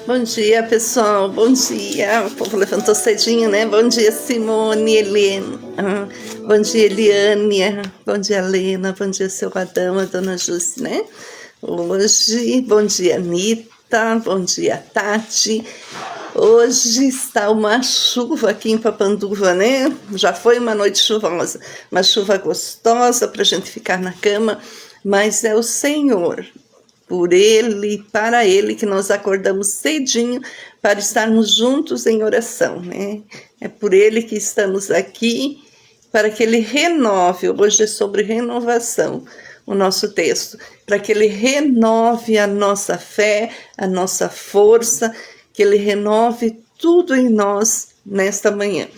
Bom dia, pessoal. Bom dia. O povo levantou cedinho, né? Bom dia, Simone, Helena. Bom dia, Eliane. Bom dia, Lena. Bom dia, seu Adão, a dona Jússi, né? Hoje, bom dia, Anitta. Bom dia, Tati. Hoje está uma chuva aqui em Papanduva, né? Já foi uma noite chuvosa. Uma chuva gostosa para a gente ficar na cama. Mas é o Senhor, por Ele, para Ele, que nós acordamos cedinho para estarmos juntos em oração, né? É por Ele que estamos aqui, para que Ele renove, hoje é sobre renovação, o nosso texto, para que Ele renove a nossa fé, a nossa força, que Ele renove tudo em nós nesta manhã.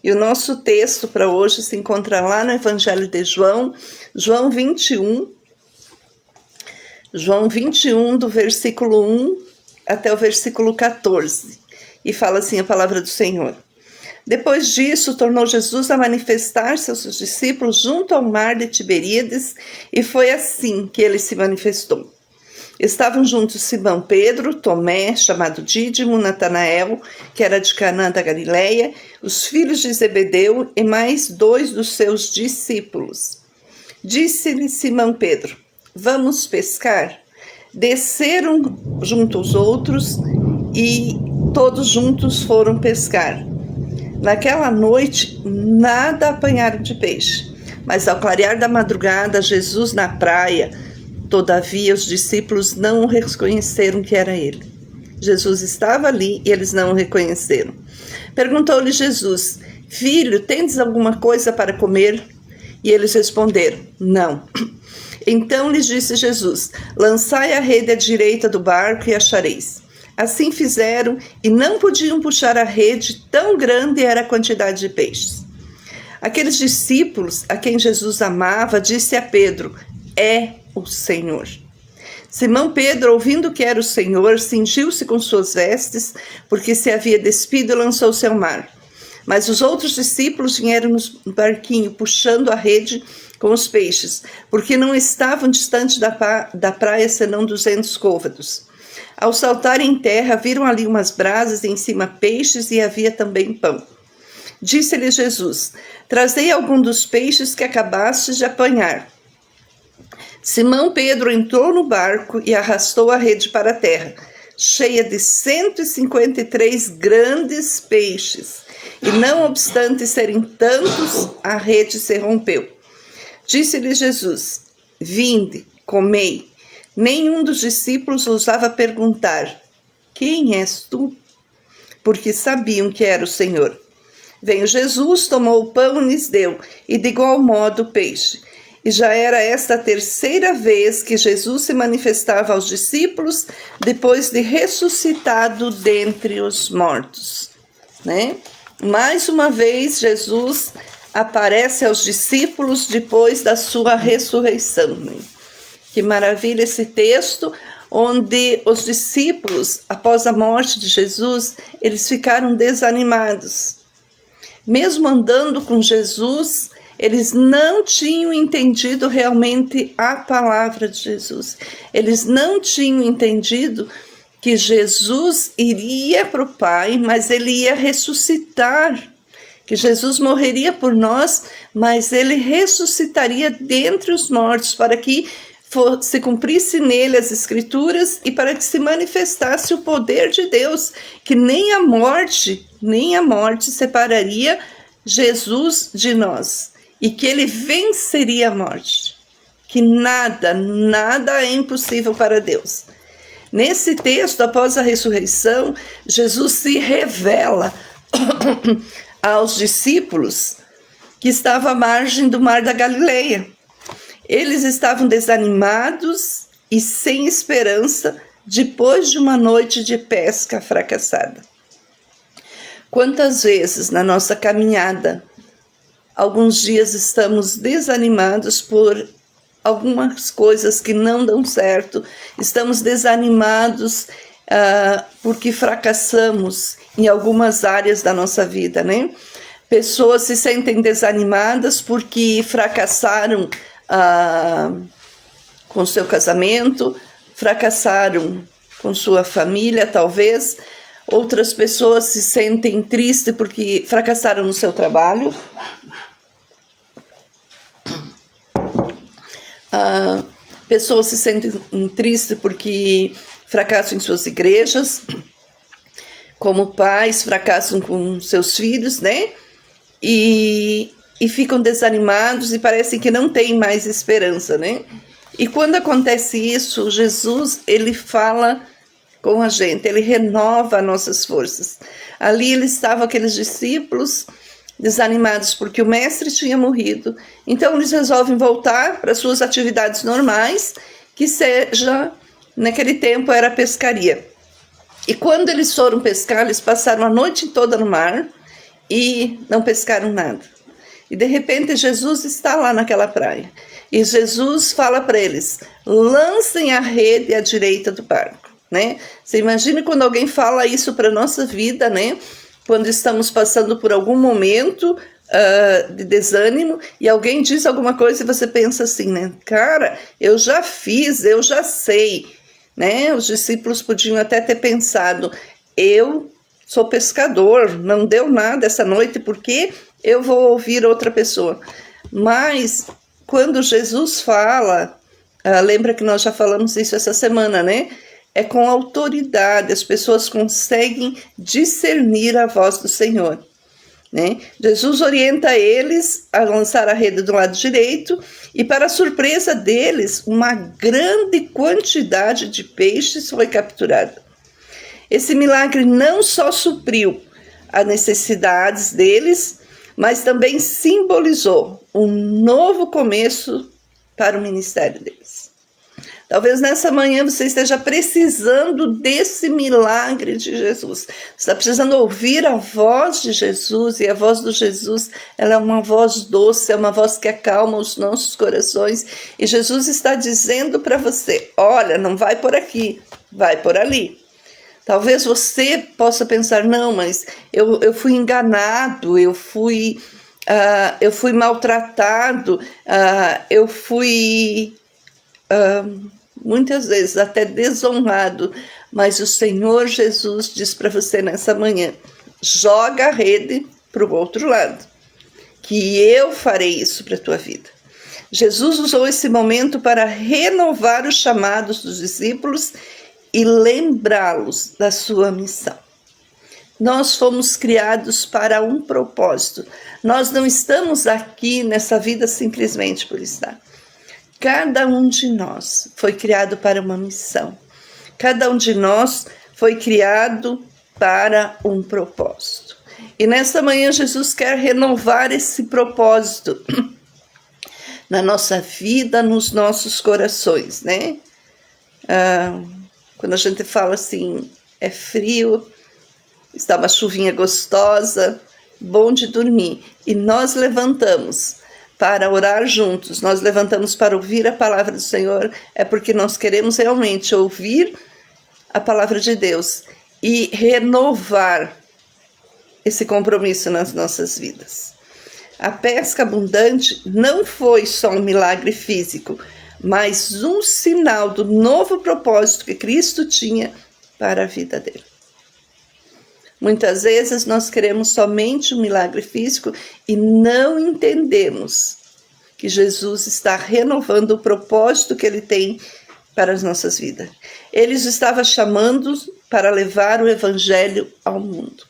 E o nosso texto para hoje se encontra lá no Evangelho de João, João 21, do versículo 1 até o versículo 14, e fala assim a palavra do Senhor. Depois disso, tornou Jesus a manifestar-se aos seus discípulos junto ao mar de Tiberíades, e foi assim que ele se manifestou. Estavam juntos Simão Pedro, Tomé, chamado Dídimo, Natanael, que era de Caná da Galileia, os filhos de Zebedeu e mais 2 dos seus discípulos. Disse-lhe Simão Pedro: vamos pescar? Desceram junto aos outros e todos juntos foram pescar. Naquela noite nada apanharam de peixe, mas ao clarear da madrugada, Jesus na praia, todavia os discípulos não o reconheceram que era ele. Jesus estava ali e eles não o reconheceram. Perguntou-lhe Jesus: filho, tendes alguma coisa para comer? E eles responderam: não. Então lhes disse Jesus: lançai a rede à direita do barco e achareis. Assim fizeram e não podiam puxar a rede, tão grande era a quantidade de peixes. Aqueles discípulos a quem Jesus amava, disse a Pedro: é o Senhor. Simão Pedro, ouvindo que era o Senhor, cingiu-se com suas vestes, porque se havia despido e lançou-se ao mar. Mas os outros discípulos vieram no barquinho, puxando a rede com os peixes, porque não estavam distante da praia senão 200 côvados. Ao saltarem em terra, viram ali umas brasas, e em cima peixes, e havia também pão. Disse-lhe Jesus: trazei algum dos peixes que acabastes de apanhar. Simão Pedro entrou no barco e arrastou a rede para a terra, cheia de 153 grandes peixes, e não obstante serem tantos, a rede se rompeu. Disse-lhe Jesus: vinde, comei. Nenhum dos discípulos ousava perguntar: quem és tu? Porque sabiam que era o Senhor. Veio Jesus, tomou o pão e lhes deu, e de igual modo o peixe. E já era esta a 3ª vez que Jesus se manifestava aos discípulos, depois de ressuscitado dentre os mortos, né? Mais uma vez, Jesus aparece aos discípulos depois da sua ressurreição. Que maravilha esse texto, onde os discípulos, após a morte de Jesus, eles ficaram desanimados. Mesmo andando com Jesus, eles não tinham entendido realmente a palavra de Jesus. Eles não tinham entendido que Jesus iria para o Pai, mas ele ia ressuscitar. Que Jesus morreria por nós, mas ele ressuscitaria dentre os mortos, para que se cumprisse nele as Escrituras e para que se manifestasse o poder de Deus, que nem a morte separaria Jesus de nós, e que ele venceria a morte, que nada é impossível para Deus. Nesse texto, após a ressurreição, Jesus se revela aos discípulos que estavam à margem do mar da Galileia. Eles estavam desanimados e sem esperança depois de uma noite de pesca fracassada. Quantas vezes na nossa caminhada, alguns dias estamos desanimados por algumas coisas que não dão certo, estamos desanimados porque fracassamos em algumas áreas da nossa vida, né? Pessoas se sentem desanimadas porque fracassaram com seu casamento, fracassaram com sua família, talvez. Outras pessoas se sentem tristes porque fracassaram no seu trabalho. Pessoas se sentem tristes porque fracassam em suas igrejas. Como pais, fracassam com seus filhos, né? E ficam desanimados e parecem que não têm mais esperança, né? E quando acontece isso, Jesus, ele fala com a gente, ele renova nossas forças. Ali estavam aqueles discípulos desanimados porque o mestre tinha morrido. Então eles resolvem voltar para suas atividades normais, que seja, naquele tempo era a pescaria. E quando eles foram pescar, eles passaram a noite toda no mar e não pescaram nada. E de repente Jesus está lá naquela praia. E Jesus fala para eles, lancem a rede à direita do barco, né? Você imagina quando alguém fala isso para a nossa vida, né? Quando estamos passando por algum momento de desânimo e alguém diz alguma coisa e você pensa assim, né? Cara, eu já fiz, eu já sei, né? Os discípulos podiam até ter pensado, eu sou pescador, não deu nada essa noite, porque eu vou ouvir outra pessoa. Mas quando Jesus fala, lembra que nós já falamos isso essa semana, né? É com autoridade, as pessoas conseguem discernir a voz do Senhor, né? Jesus orienta eles a lançar a rede do lado direito e, para a surpresa deles, uma grande quantidade de peixes foi capturada. Esse milagre não só supriu as necessidades deles, mas também simbolizou um novo começo para o ministério deles. Talvez nessa manhã você esteja precisando desse milagre de Jesus. Você está precisando ouvir a voz de Jesus, e a voz do Jesus, ela é uma voz doce, é uma voz que acalma os nossos corações. E Jesus está dizendo para você, olha, não vai por aqui, vai por ali. Talvez você possa pensar, não, mas eu fui enganado, eu fui maltratado, eu fui muitas vezes até desonrado, mas o Senhor Jesus diz para você nessa manhã, joga a rede para o outro lado, que eu farei isso para a tua vida. Jesus usou esse momento para renovar os chamados dos discípulos e lembrá-los da sua missão. Nós fomos criados para um propósito. Nós não estamos aqui nessa vida simplesmente por estar. Cada um de nós foi criado para uma missão. Cada um de nós foi criado para um propósito. E nesta manhã Jesus quer renovar esse propósito na nossa vida, nos nossos corações, né? Quando a gente fala assim, é frio, está uma chuvinha gostosa, bom de dormir. E nós levantamos para orar juntos, nós levantamos para ouvir a palavra do Senhor, é porque nós queremos realmente ouvir a palavra de Deus e renovar esse compromisso nas nossas vidas. A pesca abundante não foi só um milagre físico, mas um sinal do novo propósito que Cristo tinha para a vida dele. Muitas vezes nós queremos somente um milagre físico e não entendemos que Jesus está renovando o propósito que ele tem para as nossas vidas. Ele os estava chamando para levar o evangelho ao mundo.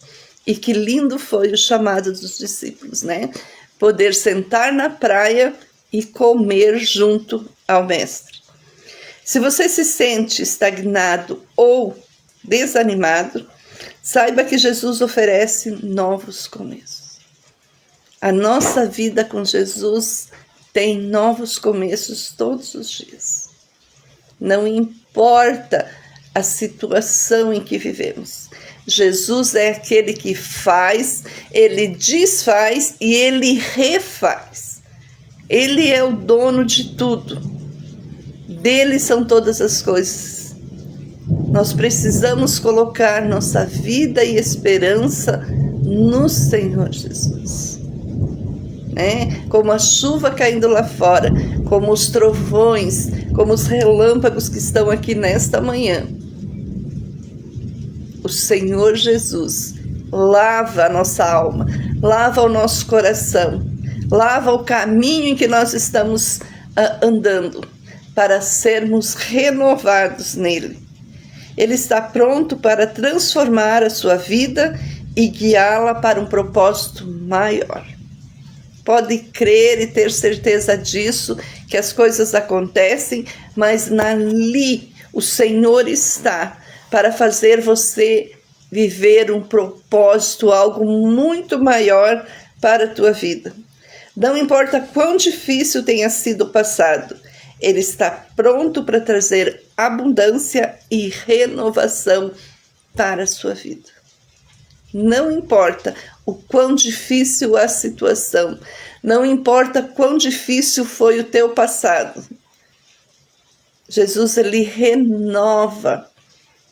E que lindo foi o chamado dos discípulos, né? Poder sentar na praia e comer junto ao mestre. Se você se sente estagnado ou desanimado, saiba que Jesus oferece novos começos. A nossa vida com Jesus tem novos começos todos os dias. Não importa a situação em que vivemos. Jesus é aquele que faz, ele desfaz e ele refaz. Ele é o dono de tudo. Dele são todas as coisas. Nós precisamos colocar nossa vida e esperança no Senhor Jesus. Como a chuva caindo lá fora, como os trovões, como os relâmpagos que estão aqui nesta manhã. Senhor Jesus lava a nossa alma, lava o nosso coração, lava o caminho em que nós estamos andando, para sermos renovados nele. Ele está pronto para transformar a sua vida e guiá-la para um propósito maior. Pode crer e ter certeza disso, que as coisas acontecem, mas ali o Senhor está para fazer você viver um propósito, algo muito maior para a tua vida. Não importa quão difícil tenha sido o passado, Ele está pronto para trazer abundância e renovação para a sua vida. Não importa o quão difícil a situação, não importa quão difícil foi o teu passado. Jesus, Ele renova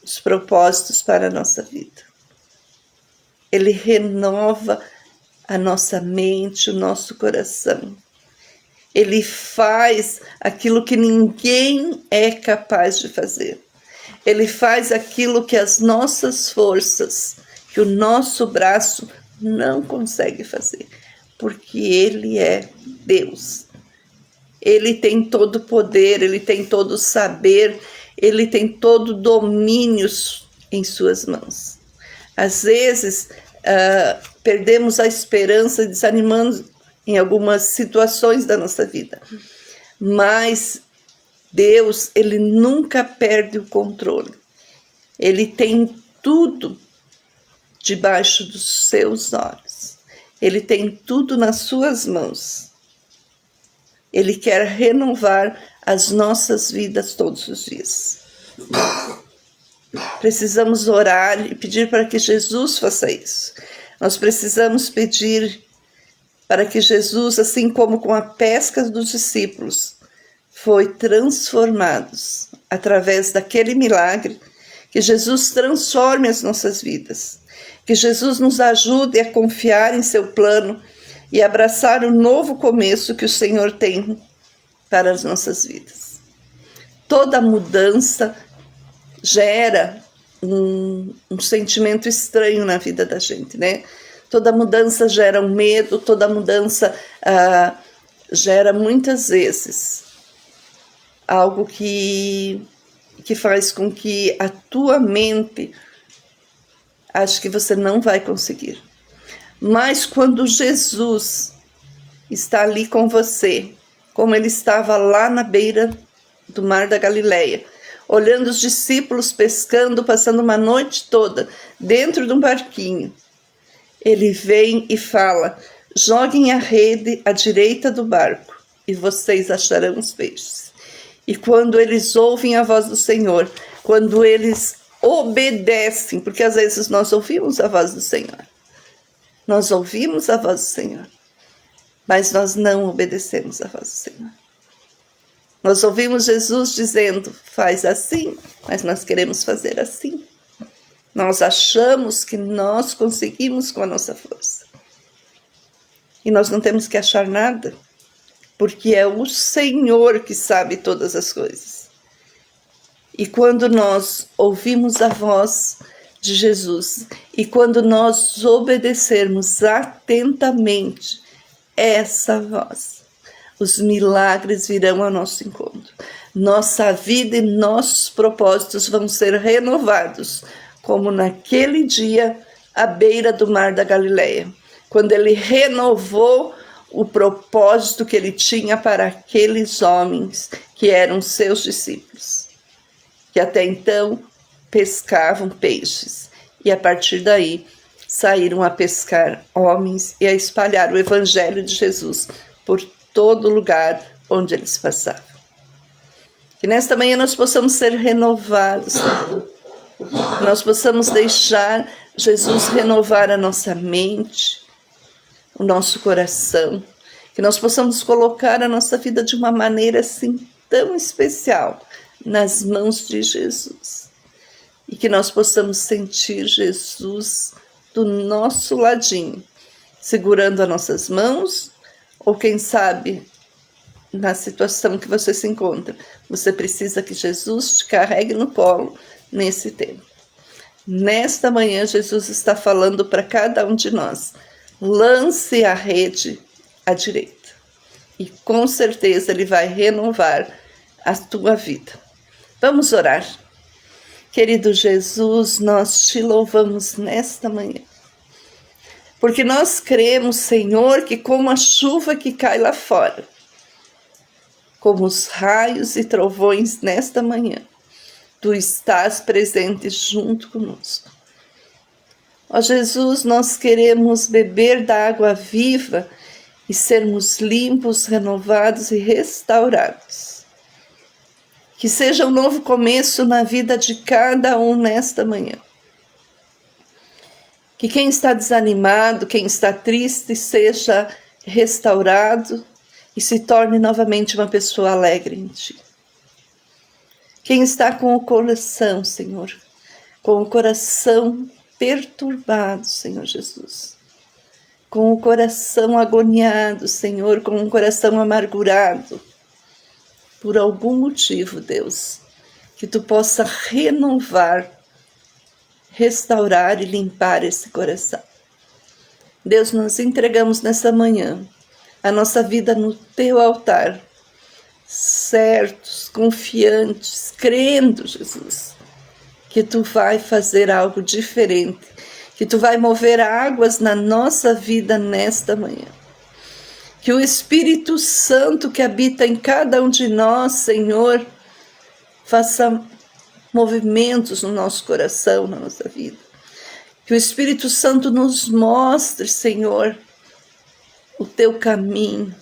os propósitos para a nossa vida. Ele renova a nossa mente, o nosso coração. Ele faz aquilo que ninguém é capaz de fazer. Ele faz aquilo que as nossas forças, que o nosso braço não consegue fazer, porque Ele é Deus. Ele tem todo o poder, Ele tem todo o saber, Ele tem todo o domínio em suas mãos. Às vezes, perdemos a esperança, desanimando em algumas situações da nossa vida. Mas Deus, Ele nunca perde o controle. Ele tem tudo debaixo dos seus olhos. Ele tem tudo nas suas mãos. Ele quer renovar as nossas vidas todos os dias. Precisamos orar e pedir para que Jesus faça isso. Nós precisamos pedir para que Jesus, assim como com a pesca dos discípulos, foi transformados através daquele milagre, que Jesus transforme as nossas vidas, que Jesus nos ajude a confiar em seu plano e abraçar o novo começo que o Senhor tem para as nossas vidas. Toda mudança gera um sentimento estranho na vida da gente, né? Toda mudança gera um medo, toda mudança gera muitas vezes algo que faz com que a tua mente ache que você não vai conseguir. Mas quando Jesus está ali com você, como Ele estava lá na beira do mar da Galileia, olhando os discípulos pescando, passando uma noite toda dentro de um barquinho, Ele vem e fala: joguem a rede à direita do barco e vocês acharão os peixes. E quando eles ouvem a voz do Senhor, quando eles obedecem, porque às vezes nós ouvimos a voz do Senhor, nós ouvimos a voz do Senhor, mas nós não obedecemos a voz do Senhor. Nós ouvimos Jesus dizendo: faz assim, mas nós queremos fazer assim. Nós achamos que nós conseguimos com a nossa força. E nós não temos que achar nada, porque é o Senhor que sabe todas as coisas. E quando nós ouvimos a voz de Jesus, e quando nós obedecermos atentamente essa voz, os milagres virão ao nosso encontro. Nossa vida e nossos propósitos vão ser renovados, como naquele dia à beira do mar da Galileia, quando Ele renovou o propósito que Ele tinha para aqueles homens que eram seus discípulos, que até então pescavam peixes, e a partir daí saíram a pescar homens e a espalhar o Evangelho de Jesus por todo lugar onde eles passavam. Que nesta manhã nós possamos ser renovados, nós possamos deixar Jesus renovar a nossa mente, o nosso coração, que nós possamos colocar a nossa vida de uma maneira assim tão especial nas mãos de Jesus, e que nós possamos sentir Jesus do nosso ladinho, segurando as nossas mãos, ou quem sabe, na situação que você se encontra, você precisa que Jesus te carregue no colo nesse tempo. Nesta manhã, Jesus está falando para cada um de nós: lance a rede à direita. E com certeza Ele vai renovar a tua vida. Vamos orar. Querido Jesus, nós te louvamos nesta manhã, porque nós cremos, Senhor, que como a chuva que cai lá fora, como os raios e trovões nesta manhã, Tu estás presente junto conosco. Ó Jesus, nós queremos beber da água viva e sermos limpos, renovados e restaurados. Que seja um novo começo na vida de cada um nesta manhã. Que quem está desanimado, quem está triste, seja restaurado e se torne novamente uma pessoa alegre em Ti. Quem está com o coração, Senhor, com o coração perturbado, Senhor Jesus, com o coração agoniado, Senhor, com o coração amargurado, por algum motivo, Deus, que Tu possa renovar, restaurar e limpar esse coração. Deus, nós entregamos nessa manhã a nossa vida no Teu altar, certos, confiantes, crendo, Jesus, que Tu vai fazer algo diferente, que Tu vai mover águas na nossa vida nesta manhã. Que o Espírito Santo que habita em cada um de nós, Senhor, faça movimentos no nosso coração, na nossa vida. Que o Espírito Santo nos mostre, Senhor, o Teu caminho.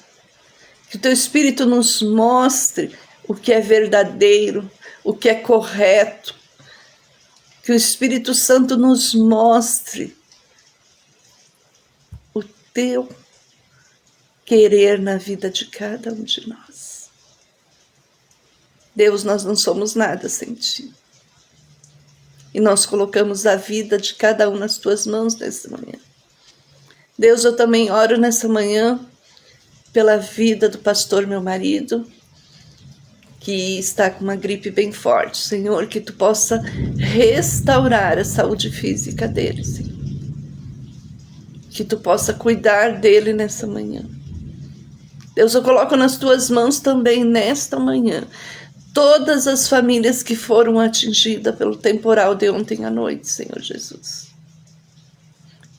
Que o Teu Espírito nos mostre o que é verdadeiro, o que é correto. Que o Espírito Santo nos mostre o Teu querer na vida de cada um de nós. Deus, nós não somos nada sem Ti. E nós colocamos a vida de cada um nas Tuas mãos nessa manhã. Deus, eu também oro nessa manhã pela vida do pastor, meu marido, que está com uma gripe bem forte. Senhor, que Tu possa restaurar a saúde física dele, Senhor. Que Tu possa cuidar dele nessa manhã. Deus, eu coloco nas Tuas mãos também nesta manhã todas as famílias que foram atingidas pelo temporal de ontem à noite, Senhor Jesus.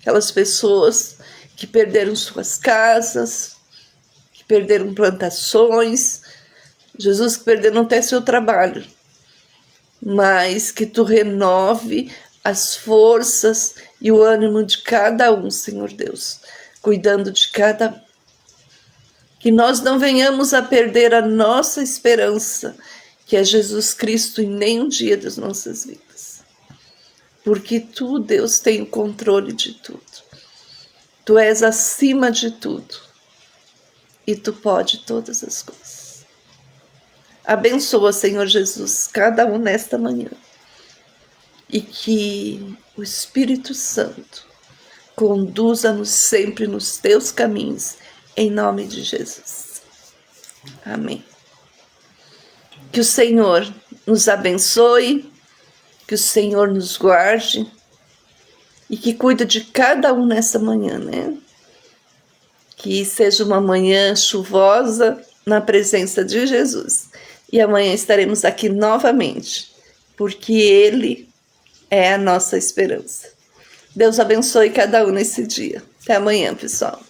Aquelas pessoas que perderam suas casas, que perderam plantações, Jesus, que perderam até seu trabalho, mas que Tu renove as forças e o ânimo de cada um, Senhor Deus, cuidando de cada um. Que nós não venhamos a perder a nossa esperança, que é Jesus Cristo, em nenhum dia das nossas vidas. Porque Tu, Deus, tem o controle de tudo. Tu és acima de tudo. E Tu pode todas as coisas. Abençoa, Senhor Jesus, cada um nesta manhã. E que o Espírito Santo conduza-nos sempre nos Teus caminhos, em nome de Jesus. Amém. Que o Senhor nos abençoe, que o Senhor nos guarde e que cuide de cada um nessa manhã, né? Que seja uma manhã chuvosa na presença de Jesus. E amanhã estaremos aqui novamente, porque Ele é a nossa esperança. Deus abençoe cada um nesse dia. Até amanhã, pessoal.